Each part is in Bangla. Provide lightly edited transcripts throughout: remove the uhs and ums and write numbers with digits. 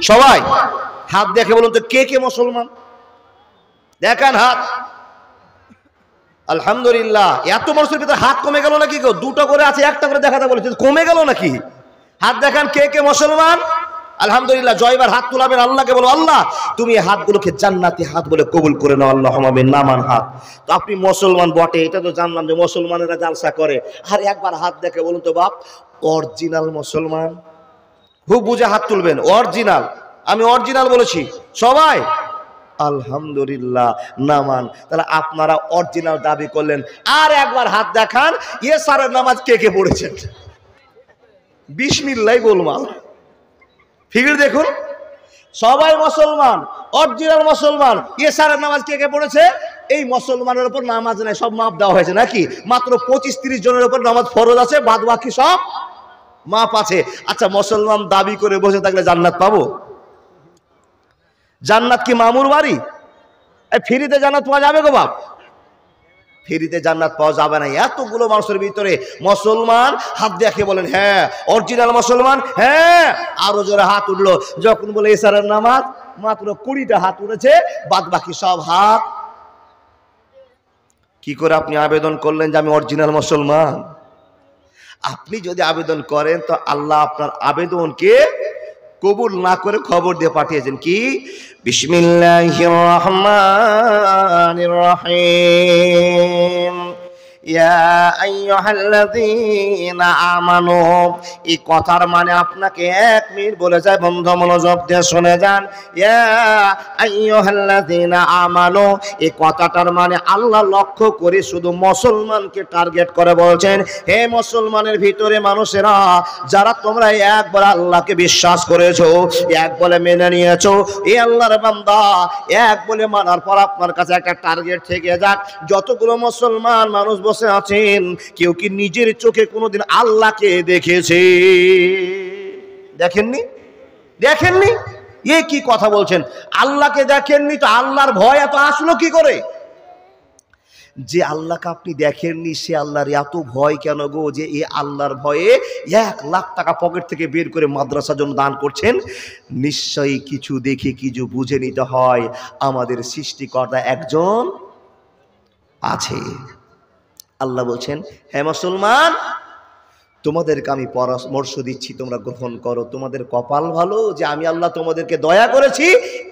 সবাই হাত দেখে বলুন তো কে কে মুসলমান? দেখান হাত। আলহামদুলিল্লাহ। এত মানুষের ভিতরে হাত কমে গেল নাকি গো? দুটো করে আছে, একটা করে দেখাতে বলেছে, কমে গেল নাকি? হাত দেখান কে কে মুসলমান। আলহামদুলিল্লাহ। জয়বার হাত তুলাবেন, আল্লাহকে বলো আল্লাহ তুমি এই হাতগুলোকে জান্নাতি হাত বলে কবুল করে নাও, আল্লাহুম্মা আমিন। নামান হাত। তো আপনি মুসলমান বটে, এটা তো জানলাম যে মুসলমানেরা জালসা করে। আর একবার হাত দেখে বলুন তো বাপ, অরিজিনাল মুসলমান? খুব বুঝে হাত তুলবেন, অরিজিনাল। আমি অরিজিনাল বলেছি সবাই আলহামদুলিল্লাহ। নামান। তাহলে আপনারা অরিজিনাল দাবি করলেন। আর একবার হাত দেখান ইয়েসারের নামাজ কে কে পড়েছেন? বিসমিল্লাহ গোলমাল। ফিগর দেখুন, সবাই মুসলমান, অরিজিনাল মুসলমান। ইয়েসারের নামাজ কে কে পড়েছে? এই মুসলমানের উপর নামাজ নাই, সব মাপ দেওয়া হয়েছে নাকি? মাত্র 25-30 জনের উপর নামাজ ফরজ আছে, বাদ বাকি সব মাপ আছে। আচ্ছা মুসলমান দাবি করে বসে থাকলে জান্নাত পাবো? জান্নাত কি মামুর বাড়ি? ফ্রিতে জান্নাত পাওয়া যাবে গো বাপ? ফ্রিতে জান্নাত পাওয়া যাবে না। এতগুলো মানুষের ভিতরে মুসলমান হাত দেখে বলেন হ্যাঁ অরিজিনাল মুসলমান, হ্যাঁ। আরো জোরে হাত উঠলো যখন বলে ইশারার নামাজ, মাত্র 20টা হাত উঠেছে, বাদ বাকি সব হাত। কি করে আপনি আবেদন করলেন যে আমি অরিজিনাল মুসলমান? আপনি যদি আবেদন করেন তো আল্লাহ আপনার আবেদনকে কবুল না করে খবর দিয়ে পাঠিয়েছেন কি? বিসমিল্লাহির রহমানির রহিম। ইয়া আইয়ুহাল্লাযীনা আমানু। এই কথার মানে আপনাকে 1 মিনিট বলে যায়, বন্ধু মনোযোগ দিয়ে শুনে যান। ইয়া আইয়ুহাল্লাযীনা আমানু, এই কথাটার মানে আল্লাহ লক্ষ্য করে শুধু মুসলমানকে টার্গেট করে বলছেন, হে মুসলমানের ভিতরে মানুষেরা যারা তোমরা একবার আল্লাহকে বিশ্বাস করেছো, এক বলে মেনে নিয়েছো, এই আল্লাহর বান্দা এক বলে মানার পর আপনার কাছে একটা টার্গেট থেকে যাক। যতগুলো মুসলমান মানুষ বসে আছেন, কেউ কি নিজের চোখে কোনোদিন আল্লাহকে দেখেছে? দেখেননি? দেখেননি? এ কি কথা বলছেন? আল্লাহকে দেখেননি তো আল্লাহর ভয় এত আসলো কি করে? যে আল্লাহকে আপনি দেখেননি সে আল্লাহর এত ভয় কেন গো? যে এই আল্লাহর ভয়ে 1 লাখ টাকা পকেট থেকে বের করে মাদ্রাসার জন্য দান করছেন। নিশ্চয়ই কিছু দেখে কিছু বুঝে নিতে হয়, আমাদের সৃষ্টিকর্তা একজন আছে। আল্লাহ বলছেন, হে মুসলমান তোমাদেরকে আমি পরামর্শ দিচ্ছি, তোমরা গ্রহণ করো। তোমাদের কপাল ভালো যে আমি আল্লাহ তোমাদেরকে দয়া করেছি।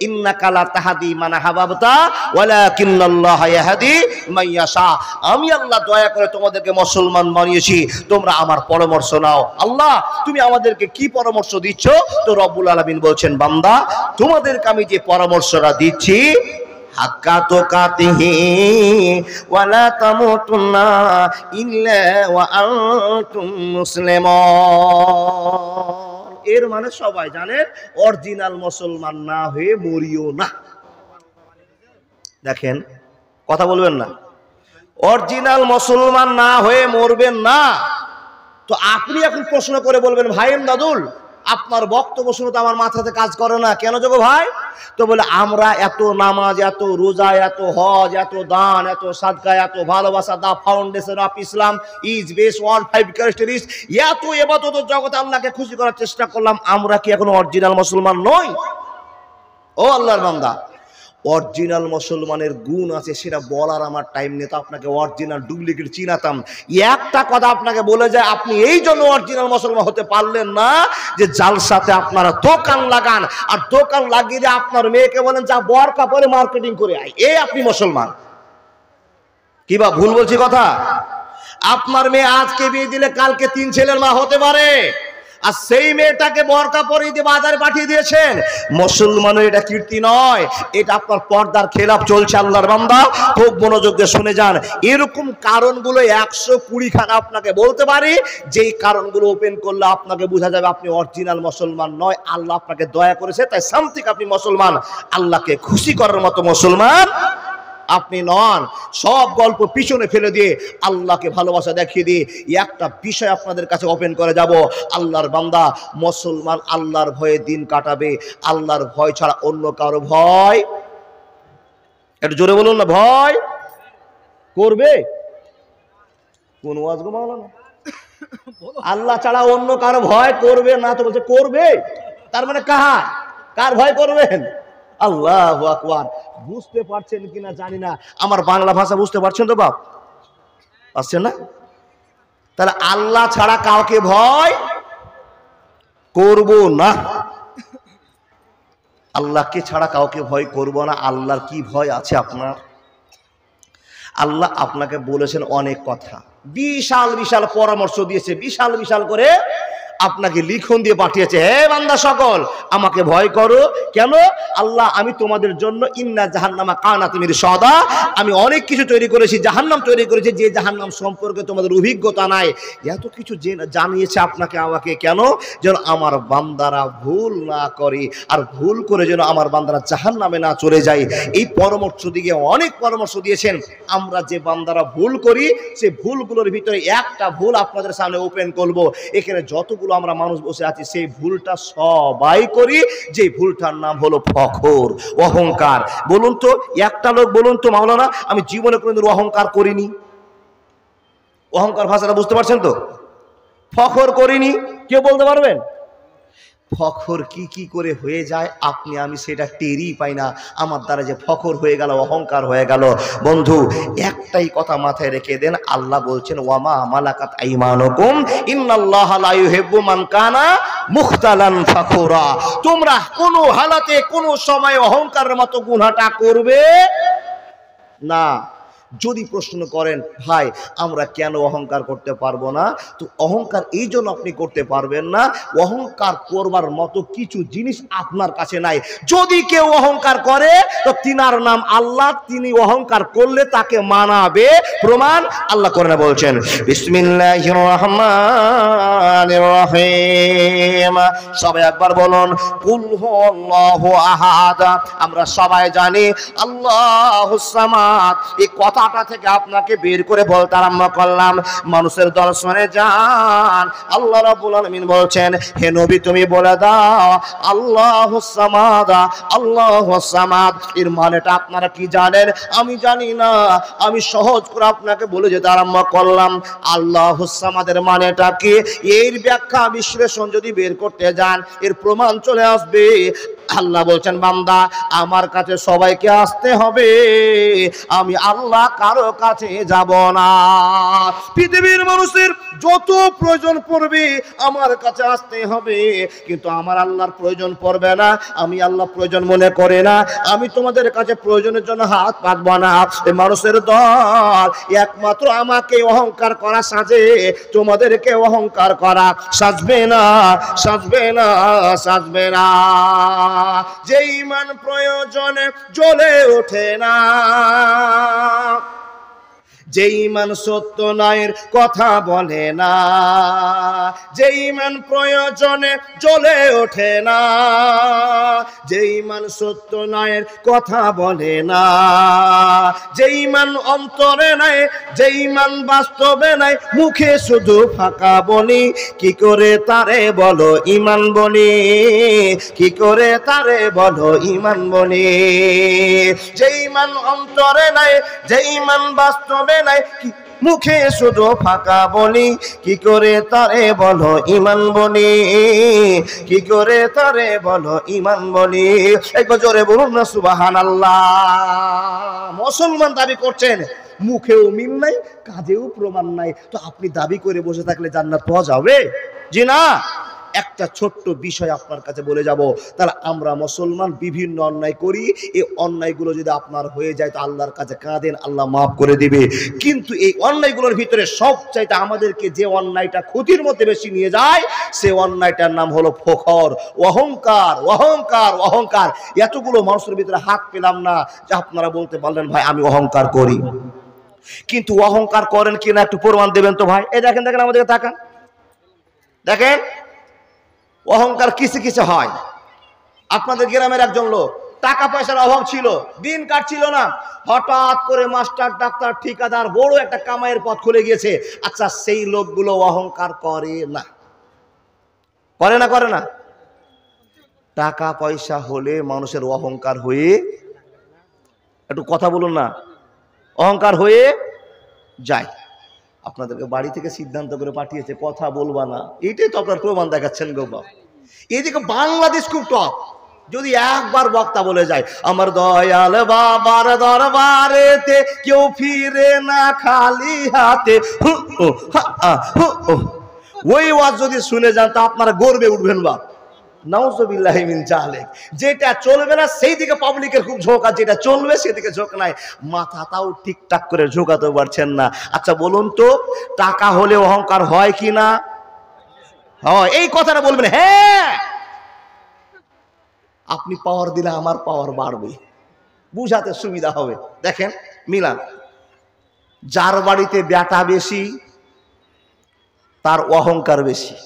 ইন্নাকা লা তাহদি মান আহবাবতা ওয়ালাকিন্নাল্লাহা ইয়াহদি মান ইয়াশা। আমি আল্লাহ দয়া করে তোমাদেরকে মুসলমান বানিয়েছি, তোমরা আমার পরামর্শ নাও। আল্লাহ তুমি আমাদেরকে কি পরামর্শ দিচ্ছ? তো রব্বুল আলামিন বলছেন, বান্দা তোমাদেরকে আমি যে পরামর্শটা দিচ্ছি, হাক্কা তুকাতিহি ওয়ালা তামুতুন্না ইল্লা ওয়া আনতুম মুসলিমুন। এর মানে সবাই জানেন অরিজিনাল মুসলমান না হয়ে মরিও না। দেখেন কথা বলবেন না, অরিজিনাল মুসলমান না হয়ে মরবেন না। তো আপনি এখন প্রশ্ন করে বলবেন, ভাই দাদুল আপনার বক্তব্য শুনে তো আমার মাথাতে কাজ করে না। কেন যোগো ভাই? তো বলে আমরা এত নামাজ, এত রোজা, এত হজ, এত দান, এত সাদকা, এত ভালোবাসা, the foundation of Islam is based on 5 characteristics, এত ইবাদত জগতে আল্লাহকে খুশি করার চেষ্টা করলাম, আমরা কি এখন অরিজিনাল মুসলমান নই? ও আল্লাহর বান্দা, অরিজিনাল মুসলমানের গুণ আছে, সেটা বলার আমার টাইম নেই। তো আপনাকে অরিজিনাল ডুপ্লিকেট চিনাতাম। একটা কথা আপনাকে বলে যায়, আপনি এই জন্য অরিজিনাল মুসলমান হতে পারলেন না যে জালসাতে আপনারা দোকান লাগান, আর দোকান লাগিয়ে দিয়ে আপনার মেয়েকে বলেন যা বোরকা পরে মার্কেটিং করে আয়, এই আপনি মুসলমান। কি বা ভুল বলছি কথা? আপনার মেয়ে আজকে বিয়ে দিলে কালকে 3 ছেলের মা হতে পারে, আর সেই মেয়েটাকে বোরকা পরিয়ে দিয়ে বাজারে পাঠিয়ে দিয়েছেন। মুসলমানের এটা কীর্তি নয়, এটা আপনার পর্দার খেলাফ চলছে। আল্লাহর বান্দা খুব মনোযোগ দিয়ে শুনে যান। এরকম কারণগুলো 120 খানা আপনাকে বলতে পারি, যেই কারণগুলো ওপেন করলে আপনাকে বোঝা যাবে আপনি অরিজিনাল মুসলমান নয়। আল্লাহ আপনাকে দয়া করেছে তাই সামথিং আপনি মুসলমান, আল্লাহকে খুশি করার মতো মুসলমান আপনি নন। সব গল্প পিছনে ফেলে দিয়ে আল্লাহকে ভালোবাসা দেখিয়ে দিয়ে একটা বিষয় আপনাদের কাছে ওপেন করে যাব। আল্লাহর বান্দা মুসলমান আল্লাহর ভয়ে দিন কাটাবে, আল্লাহর ভয় ছাড়া অন্য কারো ভয়, একটু জোরে বলুন না, ভয় করবে? কোন ওয়াজ গো মাওলানা? আল্লাহ ছাড়া অন্য কারো ভয় করবে না, তো বলছে করবে। তার মানে কার ভয় করবেন? আল্লাহু আকবার। বুঝতে পারছেন কিনা জানি না, আমার বাংলা ভাষা বুঝতে পারছেন তো বাপ? পারছেন না? তাহলে আল্লাহ ছাড়া কাউকে ভয় করব না, আল্লাহকে ছাড়া কাউকে ভয় করব না। আল্লাহর কি ভয় আছে আপনার? আল্লাহ আপনাকে বলেছেন অনেক কথা, বিশাল বিশাল পরামর্শ দিয়েছে, বিশাল বিশাল করে আপনাকে লিখন দিয়ে পাঠিয়েছে, হে বান্দা সকল আমাকে ভয় করো। কেন? আল্লাহ আমি তোমাদের জন্য ইন্না জাহান্নামা কানাত মিরসাদা, আমি অনেক কিছু তৈরি করেছি, জাহান্নাম তৈরি করেছি, যে জাহান্নাম সম্পর্কে তোমাদের অভিজ্ঞতা নাই। এত কিছু জানিয়েছে আপনাকে আমাকে, কেন? যেন আমার বান্দারা ভুল না করে, আর ভুল করে যেন আমার বান্দারা জাহান্নামে না চলে যায়। এই পরামর্শ দিয়ে অনেক পরামর্শ দিয়েছেন। আমরা যে বান্দারা ভুল করি, সেই ভুলগুলোর ভিতরে একটা ভুল আপনাদের সামনে ওপেন করব। এখানে যতগুলো আমরা মানুষ বসে আছি, সেই ভুলটা সবাই করি, যে ভুলটার নাম হলো ফখর, অহংকার। বলুন তো, একটা লোক বলুন তো মাওলানা, আমি জীবনে কোনোদিন অহংকার করিনি। অহংকার ভাষাটা বুঝতে পারছেন তো? ফখর করিনি, কেউ বলতে পারবেন? ফখর কি কি করে হয়ে যায় আপনি আমি সেটা টেরই পাই না। আমার দ্বারা যে ফখর হয়ে গেল, অহংকার হয়ে গেল। বন্ধু একটাই কথা মাথায় রেখে দেন, আল্লাহ বলছেন ওয়ামা মালাকাত আইমানুকুম ইন্নাল্লাহা লা ইউহিব্বু মান কানা মুখতালান ফাখুরা। তোমরা কোনো হালাতে কোনো সময় অহংকারের মতো গুনাহটা করবে না। যদি প্রশ্ন করেন ভাই আমরা কেন অহংকার করতে পারবো না, তো অহংকার এই জন্য আপনি করতে পারবেন না, অহংকার করবার মতো কিছু জিনিস আপনার কাছে নাই। যদি কেউ অহংকার করে তো তিনার নাম আল্লাহ, তিনি অহংকার করলে তাকে মানাবে। প্রমাণ আল্লাহ কোরআনে বলছেন, বিসমিল্লাহির রহমানির রহিম। সবাই একবার বলুন কুল হুয়াল্লাহু আহাদ। আমরা সবাই জানি আল্লাহুস সামাদ। এই কথাটা থেকে আপনাকে বের করে বলতে আরম্ভ করলাম, মানুষের দর্শনে যান। আল্লাহ রাব্বুল আলামিন বলছেন, হে নবী তুমি বলে দাও আল্লাহুস সামাদ, আল্লাহুস সামাদ। এর মানেটা আপনারা কি জানেন? আমি জানি না, আমি সহজ করে আপনাকে বলে যেতে আরম্ভ করলাম। আল্লাহুস সামাদের মানেটা কি? এর ব্যাখ্যা বিশ্লেষণ যদি বের করতে যান, এর প্রমাণ চলে আসবে। আল্লাহ বলছেন বান্দা আমার কাছে সবাইকে আসতে হবে, আমি আল্লাহ কারো কাছে যাব না। পৃথিবীর মানুষের যত প্রয়োজন পড়বে আমার কাছে আসতে হবে, কিন্তু আমার আল্লাহর প্রয়োজন পড়বে না, আমি আল্লাহ প্রয়োজন মনে করে না। আমি তোমাদের কাছে প্রয়োজনের জন্য হাত পাতব না। মানুষের দল একমাত্র আমাকে অহংকার করা সাজে, তোমাদেরকে অহংকার করা সাজবে না, সাজবে না, সাজবে না। যে ঈমান প্রয়োজনে জ্বলে ওঠে না, যে ঈমান সত্য নয়ের কথা বলে না, যে ঈমান প্রয়োজনে জ্বলে ওঠে না, যে ঈমান সত্য নয়ের কথা বলে না, যে ঈমান অন্তরে নাই, যে ঈমান বাস্তবে নাই, মুখে শুধু ফাঁকা বলি, কি করে তারে বলো ঈমান বলি, কি করে তারে বলো ঈমান বলি। যে ঈমান অন্তরে নাই, যে ঈমান বাস্তবে নাই, মুখে শুধু ফাঁকা বলি, কি করে তারে বলো ঈমান বলি, কি করে তারে বলো ঈমান বলি। একবার জোরে বলুন না সুবহানাল্লাহ। মুসলমান দাবি করছেন, মুখেও মিল নাই, কাজেও প্রমাণ নাই, তো আপনি দাবি করে বসে থাকলে জান্নাত পাওয়া যাবে? জি না। একটা ছোট্ট বিষয় আপনার কাছে বলে যাব, তাহলে আমরা মুসলমান বিভিন্ন অন্যায় করি, এই অন্যায়গুলো যদি আপনার হয়ে যায় তো আল্লাহর কাছে কাঁদেন, আল্লাহ মাফ করে দিবে। কিন্তু এই অন্যায়গুলোর ভিতরে সবচাইতে আমাদেরকে যে অন্যায়টা ক্ষতির মধ্যে বেশি নিয়ে যায়, সে অন্যায়টার নাম হলো ফখর, অহংকার, অহংকার, অহংকার। এতগুলো মানুষের ভিতরে হাত পেলাম না যে আপনারা বলতে পারলেন ভাই আমি অহংকার করি। কিন্তু অহংকার করেন কিনা একটু প্রমাণ দেবেন তো ভাই। এই দেখেন, দেখেন আমাদেরকে তাকান, দেখেন অহংকার কিসে কিসে হয়। আপনাদের গ্রামের একজন লোক, টাকা পয়সার অভাব ছিল, দিন কাটছিল না, হঠাৎ করে মাস্টার, ডাক্তার, ঠিকাদার, বড় একটা কামাইয়ের পথ খুলে গিয়েছে। আচ্ছা সেই লোকগুলো অহংকার করে না? করে না? করে না? টাকা পয়সা হলে মানুষের অহংকার হয়ে, একটু কথা বলুন না, অহংকার হয়ে যায়। আপনাদেরকে বাড়ি থেকে সিদ্ধান্ত করে পাঠিয়েছে কথা বলবা না, এইটাই তো আপনার প্রমাণ দেখাচ্ছেন গো বাবা। এইদিকে বাংলাদেশ খুব টপ, যদি একবার বক্তা বলে যায় আমার দয়াল বাবার দরবারেতে কেউ ফিরে না খালি হাতে, ওই ওয়াজ যদি শুনে যান তা আপনারা গর্বে উঠবেন। বা নাউজুবিল্লাহি মিন জালিক, যেটা চলবে না সেই দিকে পাবলিকের খুব ঝোঁক, আর যেটা চলবে সেদিকে ঝোঁক নাই, মাথাটাও ঠিকঠাক করে ঝোঁকাতে পারছেন না। আচ্ছা বলুন তো, টাকা হলে অহংকার হয় কি না? হয়। এই কথাটা বলবেন, হ্যাঁ। আপনি পাওয়ার দিলে আমার পাওয়ার বাড়বে, বুঝাতে সুবিধা হবে। দেখেন মিলান, যার বাড়িতে বেটা বেশি তার অহংকার বেশি।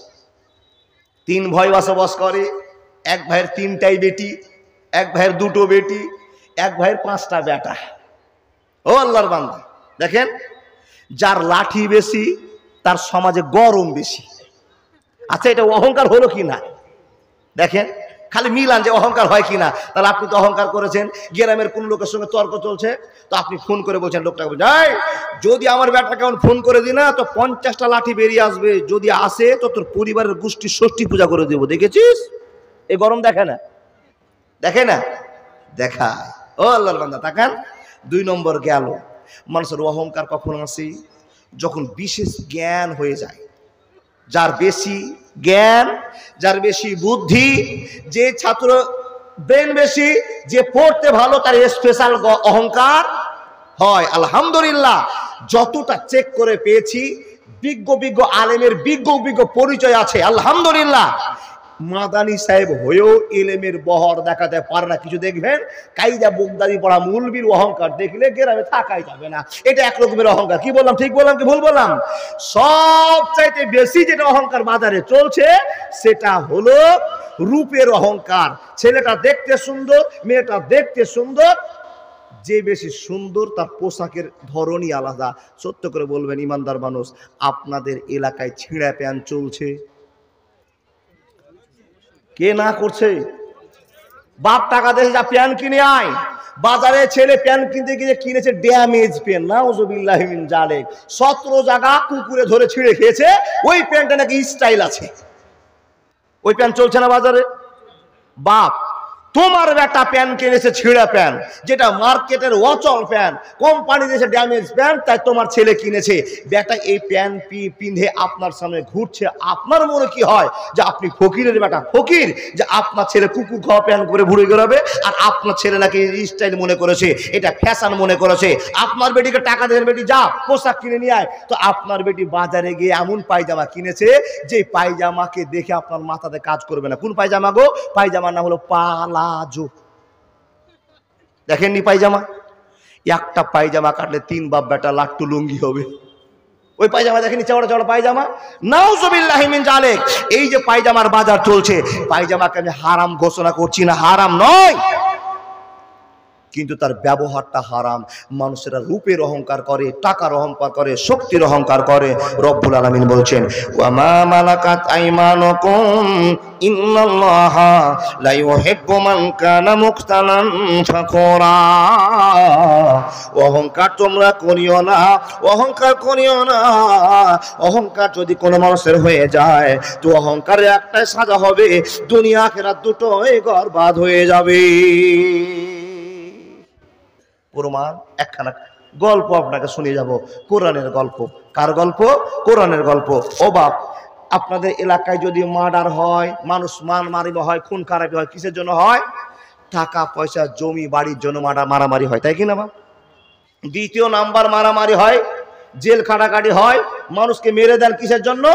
3 ভাই বসবাস করে, এক ভাইয়ের 3টাই বেটি, এক ভাইয়ের 2টো বেটি, এক ভাইয়ের 5টা বেটা। ও আল্লাহর বান্দা, দেখেন যার লাঠি বেশি তার সমাজে গরম বেশি। আচ্ছা এটা অহংকার হলো কি না? দেখেন খালি মিলান যে অহংকার হয় কিনা। তাহলে আপনি তো অহংকার করেছেন, গ্রামের কোন লোকের সঙ্গে তর্ক চলছে, তো আপনি ফোন করে বলছেন লোকটাকে, বলছেন যদি আমার বেটাকে ফোন করে দিই না তো 50টা লাঠি বেরিয়ে আসবে, যদি আসে তো তোর পরিবারের গোষ্ঠী ষষ্ঠী পূজা করে দেবো। দেখেছিস? এই গরম দেখে না? দেখে না? দেখায়। ও আল্লাহর বান্দা তাকান। 2 নম্বর গেল, মানুষের অহংকার কখন আসে? যখন বিশেষ জ্ঞান হয়ে যায়। যার বেশি জ্ঞান, যার বেশি বুদ্ধি, যে ছাত্র ব্রেন বেশি, যে পড়তে ভালো, তার স্পেশাল অহংকার হয়। আলহামদুলিল্লাহ, যতটা চেক করে পেয়েছি বিজ্ঞ বিজ্ঞ আলেমের বিজ্ঞ পরিচয় আছে। আলহামদুলিল্লাহ, মাদানী সাহেব হয়েও ইলমের বহর দেখাতে পারে না। কিছু দেখবেন কাইদা বুগদাদি পড়া মুলবির অহংকার দেখলে গ্রামে থাকাই যাবে না। এটা এক রকমের অহংকার। কি বললাম, ঠিক বললাম কি ভুল বললাম? সবচাইতে বেশি যেটা অহংকার বাজারে চলছে সেটা হলো রূপের অহংকার। ছেলেটা দেখতে সুন্দর, মেয়েটা দেখতে সুন্দর, যে বেশি সুন্দর তার পোশাকের ধরনই আলাদা। সত্য করে বলবেন ইমানদার মানুষ, আপনাদের এলাকায় ছিঁড়া প্যান্ট চলছে? কে না করছে? বাপ টাকা দিয়ে যা প্যান্ট কিনে আয়, বাজারে ছেলে প্যান্ট কিনতে গিয়ে কিনেছে ড্যামেজ প্যান্ট। নাউজুবিল্লাহি মিন জালিক। 17 জায়গা কুকুরে ধরে ছিঁড়ে খেয়েছে, ওই প্যান্টটা নাকি স্টাইল আছে। ওই প্যান্ট চলছে না বাজারে? বাপ তোমার বেটা প্যান্ট কিনেছে ছিঁড়া প্যান্ট, যেটা মার্কেটের অচল প্যান্ট, কোম্পানি দিয়েছে ড্যামেজ প্যান্ট, তাই তোমার ছেলে কিনেছে। বেটা এই প্যান্ট পিন্ধে আপনার সামনে ঘুরছে, আপনার মনে কি হয় যে আপনি ফকিরের বেটা, ফকির, যে আপনার ছেলে কুকুর খাওয়া প্যান্ট করে ঘুরে বেরোবে, আর আপনার ছেলে নাকি স্টাইল মনে করেছে, এটা ফ্যাশন মনে করেছে। আপনার বেটিকে টাকা দেন, বেটি যা পোশাক কিনে নিয়ে আয়, তো আপনার বেটি বাজারে গিয়ে এমন পায়জামা কিনেছে যে পায়জামাকে দেখে আপনার মাথাতে কাজ করবে না। কোন পায়জামা গো? পায়জামার নাম হলো পালাজো। দেখেননি পায়জামা? একটা পায়জামা কাটলে 3 বাপ বেটা লাট্টু লুঙ্গি হবে। ওই পায়জামা দেখেনি, চওড়া চওড়া পায়জামা। নাউজুবিল্লাহি মিন জালিক। এই যে পায়জামার বাজার চলছে, পায়জামাকে আমি হারাম ঘোষণা করছি না, হারাম নয়, কিন্তু তার ব্যবহারটা হারাম। মানুষেরা রূপের অহংকার করে, টাকার অহংকার করে, শক্তির অহংকার করে। রব্বুল আলামিন বলছেন, ওয়া মা মালাকাত আইমানুকুম ইন্নাল্লাহা লা ইউহিব্বু মান কানা মুখতালান ফাকুরা। অহংকার তোমরা করিও না, অহংকার করিও না। অহংকার যদি কোনো মানুষের হয়ে যায় তো অহংকারের একটাই সাজা হবে, দুনিয়া আখিরাত দুটোই বরবাদ হয়ে যাবে। প্রমাণ একখানা গল্প আপনাকে শুনিয়ে যাব, কোরআনের গল্প। কার গল্প? কোরআনের গল্প। ও বাপ, আপনাদের এলাকায় যদি মার্ডার হয়, মানুষ মারামারি হয়, খুন খারাপি হয়, কিসের জন্য হয়? টাকা পয়সা, জমি বাড়ির জন্য মারামারি হয়, তাই কি না বাপ? 2 নাম্বার মারামারি হয়, জেল খাটাখাটি হয়, মানুষকে মেরে দেন কিসের জন্য?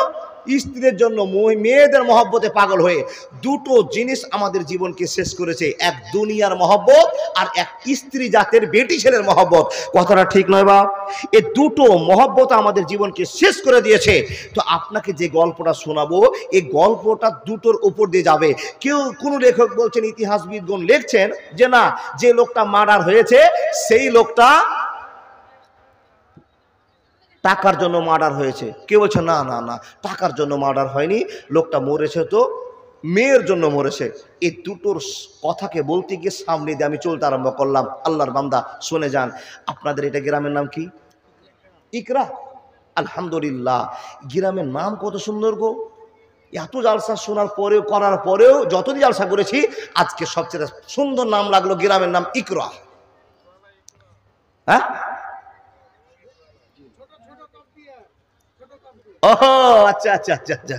স্ত্রীর জন্য, মেয়েদের মহব্বতে পাগল হয়ে। 2টো জিনিস আমাদের জীবনকে শেষ করেছে, এক দুনিয়ার মহব্বত আর এক স্ত্রী জাতের বেটি ছেলের মহব্বত। কথাটা ঠিক নয় বাপ? এই 2টো মহব্বত আমাদের জীবনকে শেষ করে দিয়েছে। তো আপনাকে যে গল্পটা শোনাবো, এই গল্পটা 2টোর উপর দিয়ে যাবে। কেউ কোন লেখক বলছেন, ইতিহাসবিদগণ লিখছেন যে না, যে লোকটা মার্ডার হয়েছে সেই লোকটা টাকার জন্য মার্ডার হয়েছে। কেউ বলছে না না না, টাকার জন্য মার্ডার হয়নি, লোকটা মরেছে তো মেয়ের জন্য মরেছে। এই 2টোর কথাকে বলতে গিয়ে সামনে দিয়ে আমি চলতে আরম্ভ করলাম। আল্লাহর বান্দা শুনে যান। আপনাদের এটা গ্রামের নাম কি? ইকরা। আলহামদুলিল্লাহ, গ্রামের নাম কত সুন্দর গো। এত জালসা শোনার পরেও, করার পরেও, যতদিন জালসা করেছি, আজকে সবচেয়ে সুন্দর নাম লাগলো গ্রামের নাম ইকরা। হ্যাঁ, ও আচ্ছা আচ্ছা আচ্ছা আচ্ছা,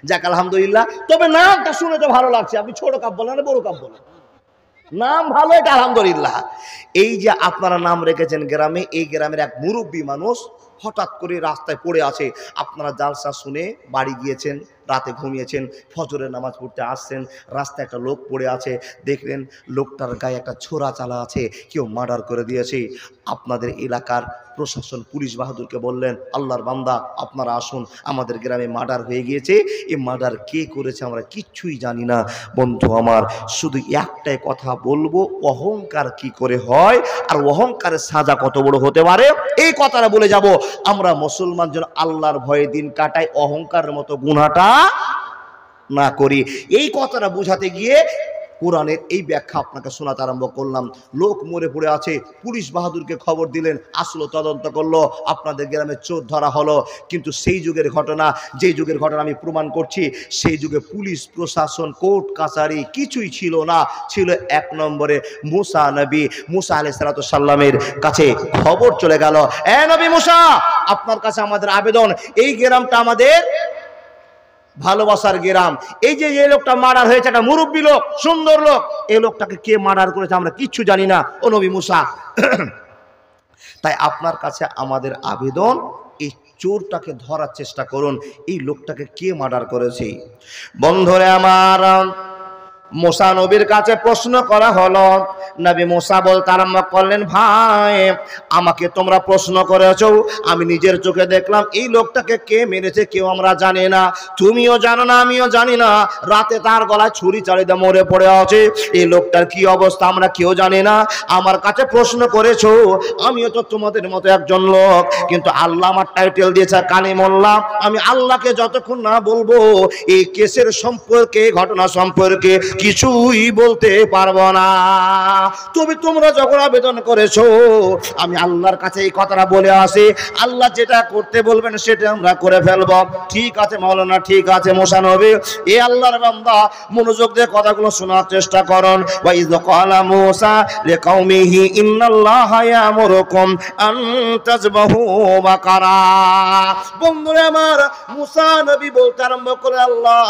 যাক আলহামদুলিল্লাহ। তবে নামটা শুনে তো ভালো লাগছে। আপনি ছোট কাপ বলেন না বড় কাপ বলেন, নাম ভালো, এটা আলহামদুলিল্লাহ। এই যে আপনারা নাম রেখেছেন গ্রামে, এই গ্রামের এক মুরব্বী মানুষ হঠাৎ করে রাস্তায় পড়ে আছে। আপনারা জালসা শুনে বাড়ি গিয়েছেন, রাতে ঘুমিয়েছেন, ফজরের নামাজ পড়তে আসছেন, রাস্তায় একটা লোক পড়ে আছে, দেখলেন লোকটার গায়ে একটা ছোরা চালা আছে, কেউ মার্ডার করে দিয়েছে। আপনাদের এলাকার প্রশাসন পুলিশ বাহাদুরকে বললেন, আল্লাহর বান্দা আপনারা আসুন, আমাদের গ্রামে মার্ডার হয়ে গিয়েছে, এই মার্ডার কে করেছে আমরা কিচ্ছুই জানি না। বন্ধু আমার, শুধু একটাই কথা বলবো, অহংকার কি করে হয় আর অহংকারের সাজা কত বড় হতে পারে, এই কথাটা বলে যাব। আমরা মুসলমান যেন আল্লাহর ভয়ে দিন কাটাই, অহংকারের মতো গুনাহটা না করি। এই কথাটা বোঝাতে গিয়ে কোরআনের এই ব্যাখ্যা আপনাকে শোনাতে আরম্ভ করলাম। লোক মরে পড়ে আছে, পুলিশ বাহাদুরকে খবর দিলেন, আসলো, তদন্ত করলো, আপনাদের গ্রামে চোর ধরা হলো। কিন্তু সেই যুগের ঘটনা, যেই যুগের ঘটনা আমি প্রমাণ করছি, সেই যুগে পুলিশ প্রশাসন, কোর্ট কাছারি কিছুই ছিল না। ছিল এক নম্বরে মুসা নবী। মুসা আলাইহিস সালামের কাছে খবর চলে গেল, এ নবী মুসা, আপনার কাছে আমাদের আবেদন, এই গ্রামটা আমাদের ভালোবাসার গ্রাম। এই যে এই লোকটা মার্ডার হয়েছে, একটা মুরব্বী লোক, সুন্দর লোক, এই লোকটাকে কে মার্ডার করেছে আমরা কিচ্ছু জানি না, ও নবী মুসা। তাই আপনার কাছে আমাদের আবেদন, এই চোরটাকে ধরার চেষ্টা করুন, এই লোকটাকে কে মার্ডার করেছে। বন্ধুরে আমার, মুসা নবীর কাছে প্রশ্ন করা হলো। নবী মুসা বলতে আরম্ভ করলেন, ভাই আমাকে তোমরা প্রশ্ন করেছো, আমি নিজের চোখে দেখলাম এই লোকটাকে কে মেরেছে কেউ আমরা জানি না, তুমিও জানো না, আমিও জানি না। রাতে তার গলায় ছুরি চালিয়ে মরে পড়ে আছে, এই লোকটার কি অবস্থা আমরা কেউ জানি না। আমার কাছে প্রশ্ন করেছো, আমিও তো তোমাদের মতো একজন লোক, কিন্তু আল্লাহ আমার টাইটেল দিয়েছে কালিমুল্লাহ। আমি আল্লাহকে যতক্ষণ না বলবো এই কেসের সম্পর্কে, ঘটনা সম্পর্কে কিছুই বলতে পারবো না। তবে তোমরা যখন আবেদন করেছো, আমি আল্লাহর কাছে এই কথাটা বলে আসি, আল্লাহ যেটা করতে বলবেন সেটা আমরা করে ফেলবো। ঠিক আছে মাওলানা, ঠিক আছে মুসা নবী। এ আল্লাহর বান্দা, মনোযোগ দিয়ে কথাগুলো শোনার চেষ্টা করুন। ওয়া ইয ক্বালা মুসা লিকাওমিহি ইন্নাল্লাহা ইয়ামুরুকুম আন তাযবাহু বাকারা। বন্ধুরা আমার, মুসা নবী বলতে আরম্ভ করে, আল্লাহ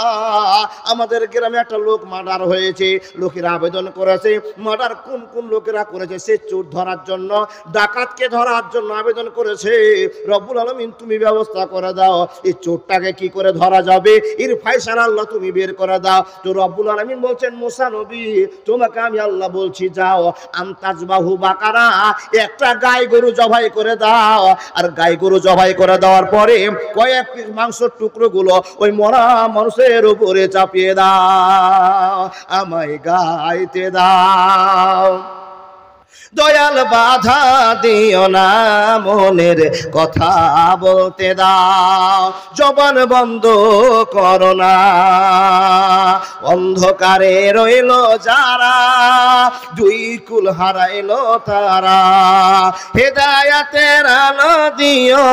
আমাদের গ্রামে একটা লোক মার্ডার হয়েছে, লোকেরা আবেদন করেছে, মার্ডার কোন কোন লোকেরা করেছে, সে চোর ধরার জন্য, ডাকাতকে ধরার জন্য আবেদন করেছে। রব্বুল আলামিন তুমি ব্যবস্থা করে দাও, এই চোরটাকে কি করে ধরা যাবে, এর ফয়সালা আল্লাহ তুমি বের করে দাও। তো রব্বুল আলামিন বলছেন, মুসা নবী তোমাকে আমি আল্লাহ বলছি, যাও আনতাজবাহু বাকারা, একটা গাই গরু জবাই করে দাও। আর গাই গরু জবাই করে দেওয়ার পরে কয়েক পিস মাংসের টুকরোগুলো ওই মরা মানুষের উপরে চাপিয়ে দাও, আমায় গাইতে দাও। দয়াল বাধা দিও না, মনের কথা বলতে দাও, জবান বন্ধ করো না। অন্ধকারে রইল যারা, দুই কুল হারাইলো তারা, হেদায়াতের আলো দিও,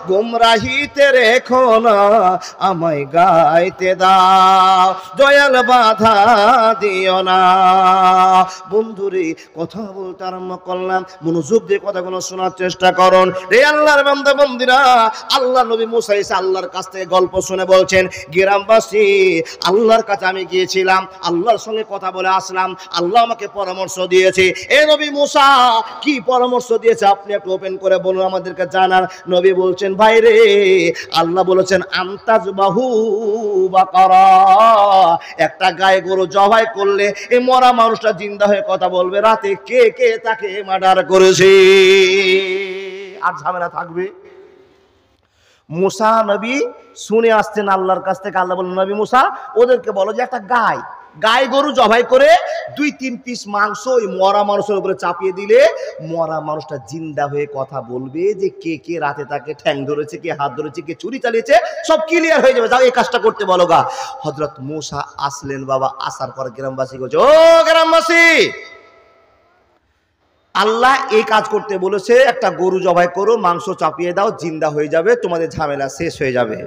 গুমরাহিতে রেখো না, আমায় গাইতে দাও, দয়াল বাধা দিও না। বন্ধুরে কথা বলতে আরম্ভ করলাম, মনোযোগ দিয়ে কথাগুলো শোনার চেষ্টা করুন। রে আল্লাহর বান্দা বান্দীরা, আল্লাহ নবী মুসা এসে আল্লাহর কাছ থেকে গল্প শুনে বলছেন, গ্রামবাসী আল্লাহর কাছে আমি গিয়েছিলাম, আল্লাহর সঙ্গে কথা বলে আসলাম, আল্লাহ আমাকে পরামর্শ দিয়েছে। এ নবী মুসা কি পরামর্শ দিয়েছে আপনি একটু ওপেন করে বলুন, আমাদেরকে জানার। নবী বলছেন, ভাই রে, আল্লাহ বলেছেন আনতাজবাহু বাকারা, একটা গায়ে গরু জবাই করলে এই মরা মানুষটা জিন্দা হয়ে কথা বলবে, রাতে কে কে তাকে মার্ডার করেছে, আর ঝামেলা থাকবে। মুসা নবী শুনে আসছেন আল্লাহর কাছ থেকে। আল্লাহ বললেন, নবী মুসা ওদেরকে বলো যে একটা গাই গরু জবাই করে 2-3 পিস মাংস ওই মরা মানুষের উপরে চাপিয়ে দিলে মরা মানুষটা জিন্দা হয়ে কথা বলবে যে কে কে রাতে তাকে ঠ্যাং ধরেছে, কে হাত ধরেছে, কে চুরি চালিয়েছে, সব ক্লিয়ার হয়ে যাবে। যাও এই কাজটা করতে বলো গা। হযরত মুসা আসলেন বাবা। আসার পর গ্রামবাসী বলছে, ও গ্রামবাসী, আল্লাহ এই কাজ করতে বলেছে, একটা গরু জবাই করো, মাংস চাপিয়ে দাও, জিন্দা হয়ে যাবে, তোমাদের ঝামেলা শেষ হয়ে যাবে।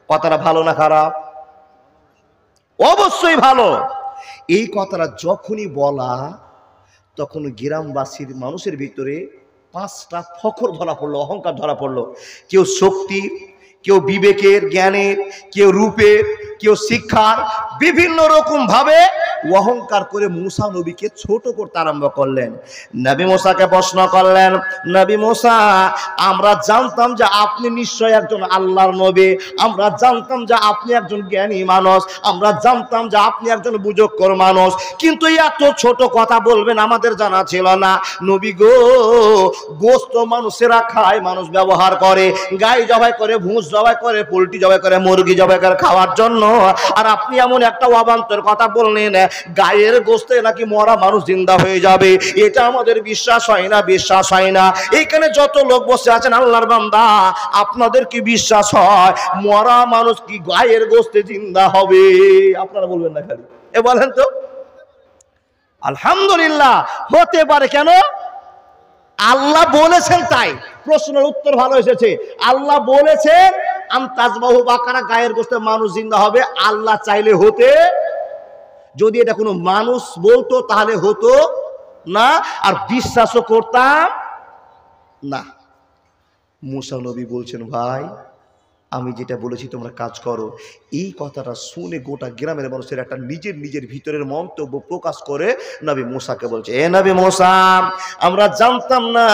কথাটা ভালো না খারাপ? অবশ্যই ভালো। এই কথাটা যখনই বলা তখন গ্রামবাসীর মানুষের ভিতরে পাঁচটা ফখর ধরা পড়লো, অহংকার ধরা পড়লো। কেউ শক্তি, কেউ বিবেকের জ্ঞানের, কেউ রূপের, কেউ শিক্ষার, বিভিন্ন রকম ভাবে অহংকার করে মুসা নবীকে ছোট করতে আরম্ভ করলেন। নবী মুসাকে প্রশ্ন করলেন, নবী মুসা, আমরা জানতাম যে আপনি নিশ্চয় একজন আল্লাহর নবী, আমরা জানতাম যে আপনি একজন জ্ঞানী মানুষ, আমরা জানতাম যে আপনি একজন বুঝক্কর মানুষ, কিন্তু এত ছোট কথা বলবেন আমাদের জানা ছিল না। নবী গো, গোশত মানুষেরা খায়, মানুষ ব্যবহার করে, গাই জবাই করে, ভুঁস জবাই করে, পোলট্রি জবাই করে, মুরগি জবাই করে খাওয়ার জন্য, আর আপনি এমন একটা অবান্তর কথা বললেন গায়ের গোশতে নাকি মরা মানুষ জিন্দা হয়ে যাবে। এটা আমাদের বিশ্বাস হয় না, বিশ্বাস হয় না। এইখানে যত লোক বসে আছেন আল্লাহর বান্দা, আপনাদের কি বিশ্বাস হয় মরা মানুষ কি গায়ের গোশতে জিন্দা হবে? আপনারা বলবেন না খালি, এ বলেন তো। আলহামদুলিল্লাহ, হতে পারে। কেন? আল্লাহ বলেছেন তাই। প্রশ্নের উত্তর ভালো এসেছে। আল্লাহ বলেছেন আমতাজবাহু বাকারা, গায়ের গোশতে মানুষ জিন্দা হবে। আল্লাহ চাইলে হতে, যদি এটা কোনো মানুষ বলতো তাহলে হতো না, আর বিশ্বাসও করতাম না। মুসা নবী বলছেন, ভাই আমি যেটা বলেছি তোমরা কাজ করো। এই কথাটা শুনে গোটা গ্রামের মানুষের একটা নিজের নিজের ভিতরের মন্তব্য প্রকাশ করে নবী মুসাকে বলছে, এ নবী মুসা, আমরা জানতাম না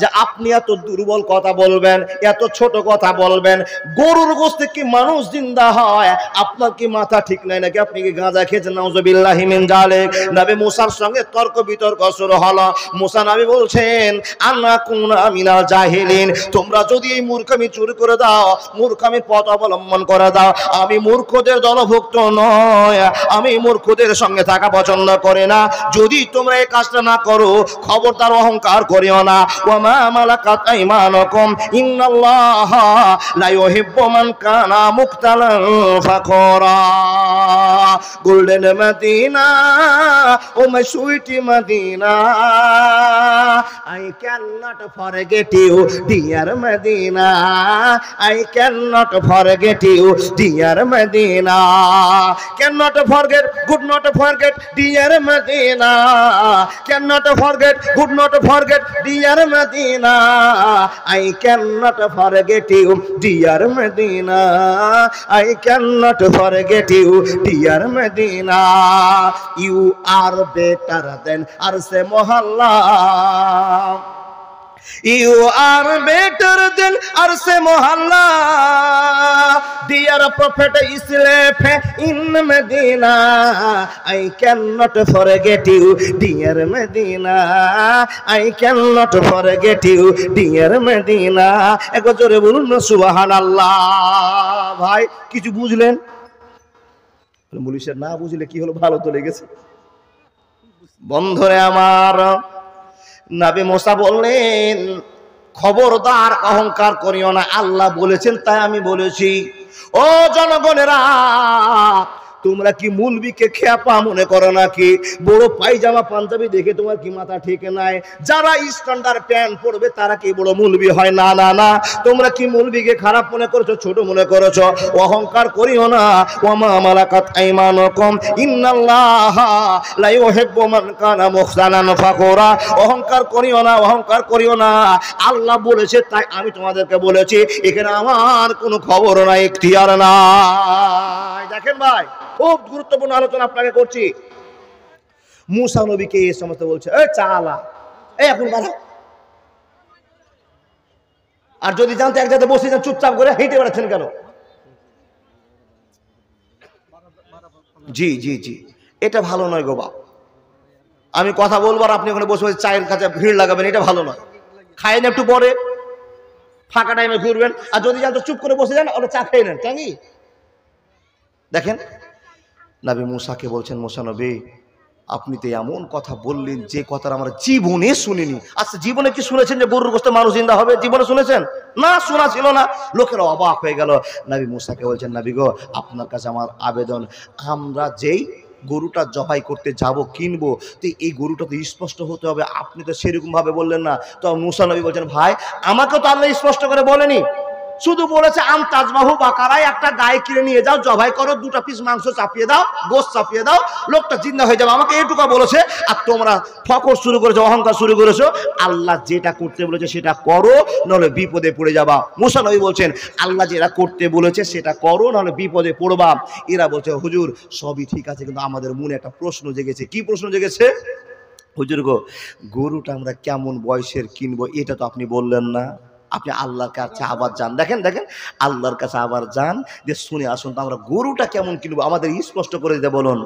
যে আপনি এত দুর্বল কথা বলবেন, এত ছোট কথা বলবেন। গরুর গোশতে কি মানুষ জিন্দা হয়? আপনার কি মাথা ঠিক নাই নাকি? আপনি কি গাঁজা খেয়েছেন? নাউযুবিল্লাহি মিন যালিক। নবী মুসার সঙ্গে তর্ক বিতর্ক শুরু হলো। মুসা নবী বলছেন, আন্না কুনা মিনাল জাহিলিন, তোমরা যদি এই মূর্খামি চুরি করে দাও, মূর্খামির পথ অবলম্বন করে দাও, আমি মূর্খদের দলভুক্ত নয়, আমি মূর্খদের সঙ্গে থাকা পছন্দ করে না। যদি তোমরা এই কাজটা না করো, খবরদার অহংকার করিও না। ওয়া মা মালাকাত আইমানুকুম ইন্নাল্লাহা লা ইউহিব্বু মান কানা মুখতালান ফাখরা। Golden Madina, oh my sweet Madina, I cannot forget you dear Medina, I cannot forget you dear Medina, cannot forget, could not forget dear Medina, cannot forget, could not forget dear Medina, I cannot forget you dear Medina, I cannot forget you dear Medina, you are better than Arse Mohalla, you are better than Arse Mohalla, dear Prophet Islam in Medina, I cannot forget you dear Medina, I cannot forget you dear Medina। একবার জোরে বলুন না সুবহানাল্লাহ। ভাই কিছু বুঝলেন? মুলিশের না বুঝলে কি হলো, ভালো তো লেগেছে। বন্ধুরে আমার, নবী মুসা বললেন, খবরদার অহংকার করিও না, আল্লাহ বলেছেন তাই আমি বলেছি। ও জনগণেরা, তোমরা কি মুলবিকে খেপা মনে করো নাকি? বড় পায়জামা পাঞ্জাবি দেখে তোমার কি মাথা ঠিক নাই? যারা স্ট্যান্ডার্ড প্যান্ট পরবে তারা কি বড় মুলবি হয়? না না না, তোমরা কি মুলবিকে খারাপ মনে করেছো, ছোট মনে করেছো? অহংকার করিও না। ওয়া মা মালাকাত আইমানুকুম ইন্নাল্লাহা লা ইউহিব্বু মান কানা মুখতালান ফাখরা। অহংকার করিও না, অহংকার করিও না। আল্লাহ বলেছে তাই আমি তোমাদেরকে বলেছি, এখানে আমার কোনো খবর নাই, ইখতিয়ার নাই। দেখেন ভাই, খুব গুরুত্বপূর্ণ আলোচনা আপনাকে করছি। মুসা নবীকে এই সমস্ত বলছে, এ চালা, এই এখন বাড়া। আর যদি জানতে এক জায়গায় বসে যান চুপচাপ করে হেঁটে বেড়াচ্ছেন কেন? জি জি জি, এটা ভালো নয় গো বাপ। আমি কথা বলবো আর আপনি ওখানে বসে বসে চায়ের কাছে ভিড় লাগাবেন, এটা ভালো নয়। খাইন একটু পরে, ফাঁকা টাইমে ঘুরবেন। আর যদি জানতে চুপ করে বসে যান, ওটা চা খেয়ে নেন। কেন? দেখেন, নবী মুসাকে বলছেন, মুসা নবী আপনি তো এমন কথা বললেন যে কথাটা আমরা জীবনে শুনিনি। আচ্ছা, জীবনে কি শুনেছেন যে গরুর গোশতে মানুষ জিন্দা হবে? জীবনে শুনেছেন? না, শোনা ছিল না। লোকেরা অবাক হয়ে গেল। নবী মুসাকে বলছেন, নবী গো, আপনার কাছে আমার আবেদন, আমরা যেই গরুটা জবাই করতে যাব, কিনবো, তো এই গরুটা তো স্পষ্ট হতে হবে। আপনি তো সেরকম ভাবে বললেন না। তো মুসা নবী বলছেন, ভাই আমাকে তো আল্লাহ স্পষ্ট করে বলেনি, শুধু বলেছে আনতাজবাহু বাকারায়, একটা গায়ে কিনে নিয়ে যাও, জবাই করো, 2টা পিস মাংস চাপিয়ে দাও, গোশত চাপিয়ে দাও, লোকটা জিন্দা হয়ে যাবে। আমাকে এটুকু বলেছে। আর তোমরা ফকর শুরু করেছো, অহংকার শুরু করেছো। আল্লাহ যেটা করতে বলেছে সেটা করো, নাহলে বিপদে পড়ে যাবা। মুসা নবী বলছেন আল্লাহ যেটা করতে বলেছে সেটা করো, নাহলে বিপদে পড়বা। এরা বলছে হুজুর সবই ঠিক আছে, কিন্তু আমাদের মনে একটা প্রশ্ন জেগেছে। কি প্রশ্ন জেগেছে? হুজুর গো, গরুটা আমরা কেমন বয়সের কিনবো এটা তো আপনি বললেন না। আপনি আল্লাহর কাছে আবার যান, দেখেন আল্লাহর কাছে আবার যান, যে শুনে আসুন তো আমরা গরুটা কেমন কিনবো, আমাদের স্পষ্ট করে দিতে বলুন।